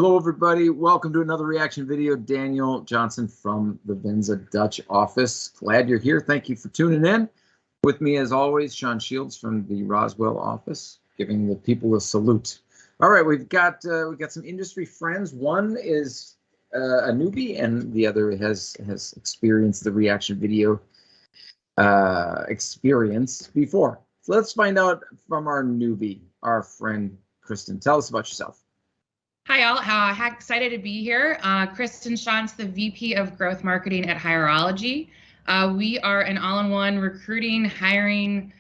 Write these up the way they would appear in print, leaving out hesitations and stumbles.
Hello, everybody. Welcome to another reaction video. Daniel Johnson from the Venza Dutch office. Glad you're here. Thank you for tuning in. With me, as always, Sean Shields from the Roswell office, giving the people a salute. All right, we've got some industry friends. One is a newbie, and the other has experienced the reaction video experience before. So let's find out from our newbie, our friend Kristin. Tell us about yourself. Hi, all. Excited to be here. Kristin Tschantz, the VP of Growth Marketing at Hireology. We are an all-in-one recruiting, hiring,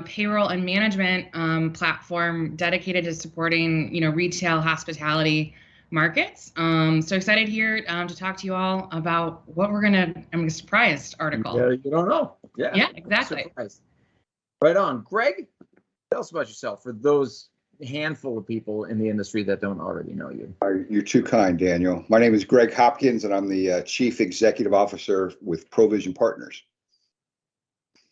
payroll, and management platform dedicated to supporting, retail, hospitality markets. So excited here to talk to you all about what I'm surprised article. Yeah, you don't know. Yeah, exactly. Surprised. Right on. Gregg, tell us about yourself for those handful of people in the industry that don't already know you. You're too kind, Daniel. My name is Gregg Hopkins, and I'm the Chief Executive Officer with Provision Partners.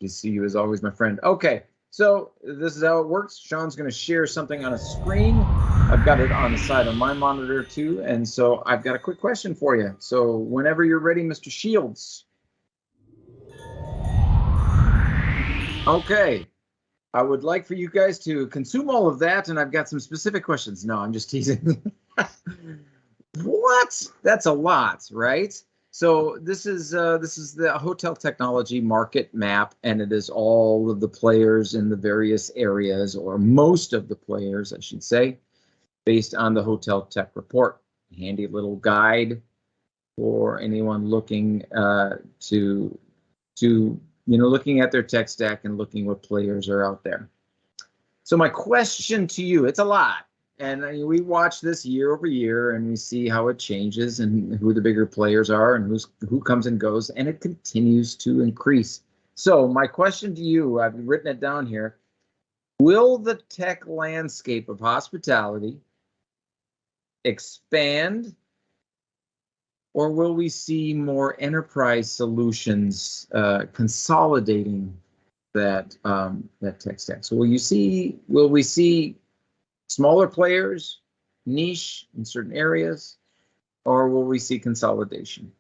Good to see you as always, my friend. Okay, so this is how it works. Sean's going to share something on a screen. I've got it on the side of my monitor too, and so I've got a quick question for you. So whenever you're ready, Mr. Shields. Okay. I would like for you guys to consume all of that, and I've got some specific questions. No, I'm just teasing. What? That's a lot, right? So this is the hotel technology market map, and it is all of the players in the various areas, or most of the players, I should say, based on the Hotel Tech Report. Handy little guide for anyone looking looking at their tech stack and looking what players are out there. So my question to you, it's a lot. And we watch this year over year, and we see how it changes and who the bigger players are and who comes and goes, and it continues to increase. So my question to you, I've written it down here. Will the tech landscape of hospitality expand, or will we see more enterprise solutions consolidating that tech stack? So will we see smaller players, niche in certain areas, or will we see consolidation?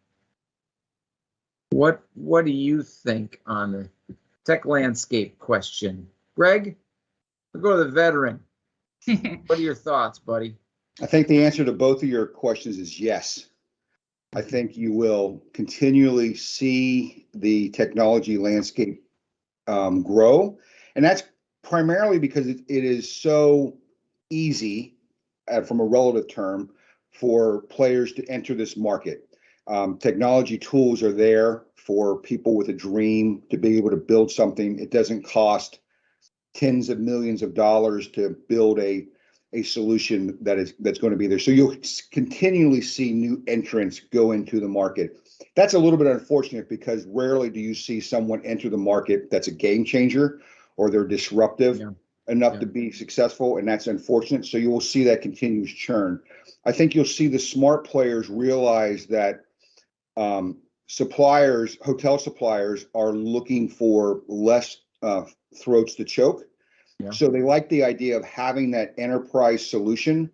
What do you think on the tech landscape question? Gregg, we'll go to the veteran. What are your thoughts, buddy? I think the answer to both of your questions is yes. I think you will continually see the technology landscape grow, and that's primarily because it is so easy, from a relative term, for players to enter this market. Technology tools are there for people with a dream to be able to build something. It doesn't cost tens of millions of dollars to build a solution that's going to be there. So you'll continually see new entrants go into the market. That's a little bit unfortunate, because rarely do you see someone enter the market that's a game changer, or they're disruptive enough to be successful, and that's unfortunate. So you will see that continuous churn. I think you'll see the smart players realize that hotel suppliers are looking for less throats to choke. Yeah. So they like the idea of having that enterprise solution,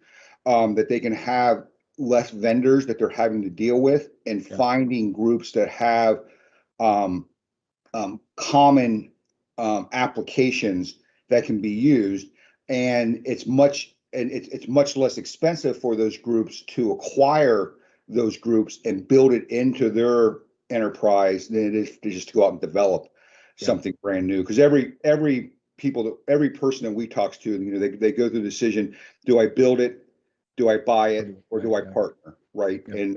that they can have less vendors that they're having to deal with, and finding groups that have common applications that can be used, and it's much less expensive for those groups to acquire those groups and build it into their enterprise than it is to just go out and develop something brand new. Because every person that we talk to, they go through the decision: do I build it, do I buy it, or do I partner? Right. And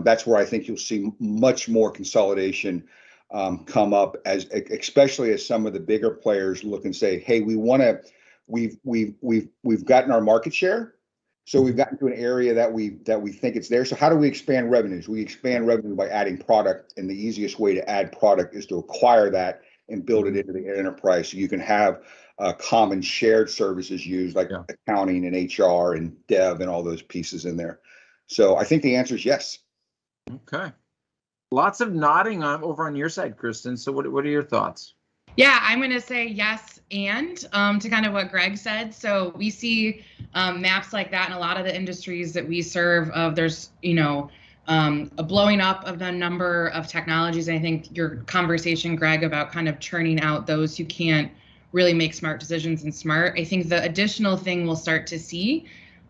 that's where I think you'll see much more consolidation come up, especially as some of the bigger players look and say, hey, we've gotten our market share. So we've gotten to an area that we think it's there. So how do we expand revenues? We expand revenue by adding product, and the easiest way to add product is to acquire that and build it into the enterprise, so you can have common shared services used, like accounting and HR and dev and all those pieces in there. So I think the answer is yes. Okay. Lots of nodding over on your side, Kristin. So what are your thoughts? Yeah, I'm going to say yes, and to kind of what Gregg said. So we see maps like that in a lot of the industries that we serve. There's, a blowing up of the number of technologies. And I think your conversation, Gregg, about kind of churning out those who can't really make smart decisions and smart. I think the additional thing we'll start to see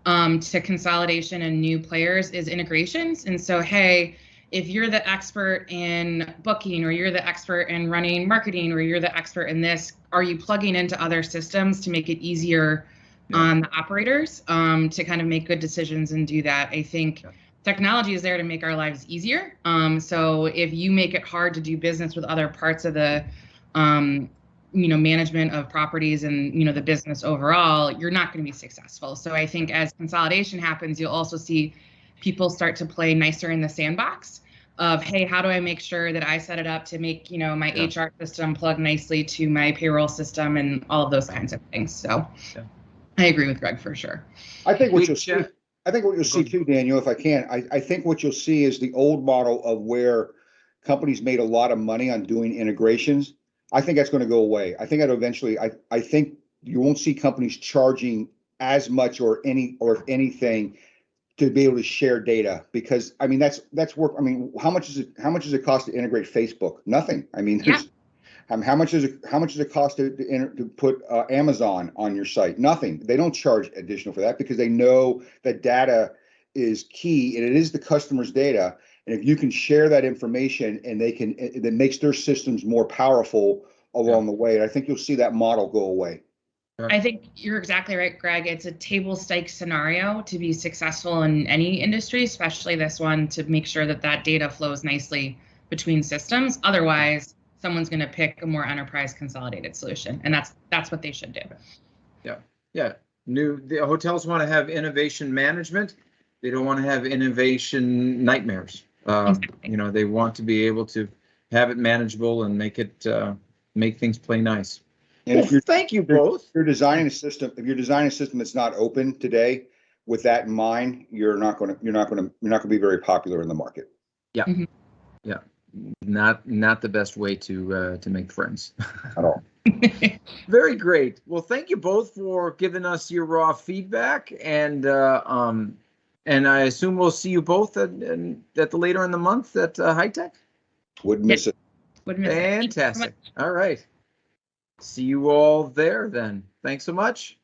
to consolidation and new players is integrations. And so, hey, if you're the expert in booking, or you're the expert in running marketing, or you're the expert in this, are you plugging into other systems to make it easier on the operators to kind of make good decisions and do that? I think technology is there to make our lives easier. So if you make it hard to do business with other parts of the management of properties and, the business overall, you're not going to be successful. So I think as consolidation happens, you'll also see people start to play nicer in the sandbox of, hey, how do I make sure that I set it up to make, my HR system plug nicely to my payroll system and all of those kinds of things. So I agree with Gregg for sure. I think what you'll see too, Daniel, if I can, I think what you'll see is the old model of where companies made a lot of money on doing integrations. I think that's going to go away. I think that eventually, I think you won't see companies charging as much or if anything to be able to share data, because I mean that's work. I mean, how much does it cost to integrate Facebook? Nothing. I mean, how much does it cost to put Amazon on your site? Nothing. They don't charge additional for that because they know that data is key and it is the customer's data. And if you can share that information and that makes their systems more powerful along the way. And I think you'll see that model go away. I think you're exactly right, Gregg. It's a table stakes scenario to be successful in any industry, especially this one, to make sure that data flows nicely between systems. Otherwise, someone's going to pick a more enterprise consolidated solution, and that's what they should do. Yeah. The hotels want to have innovation management. They don't want to have innovation nightmares. Exactly. They want to be able to have it manageable and make things play nice. And thank you both. If you're designing a system that's not open today, with that in mind, you're not going to be very popular in the market. Yeah. Mm-hmm. Yeah. Not the best way to make friends at all. Very great. Well, thank you both for giving us your raw feedback, and I assume we'll see you both at the later in the month at High Tech. Wouldn't miss it. Fantastic. All right. See you all there then. Thanks so much.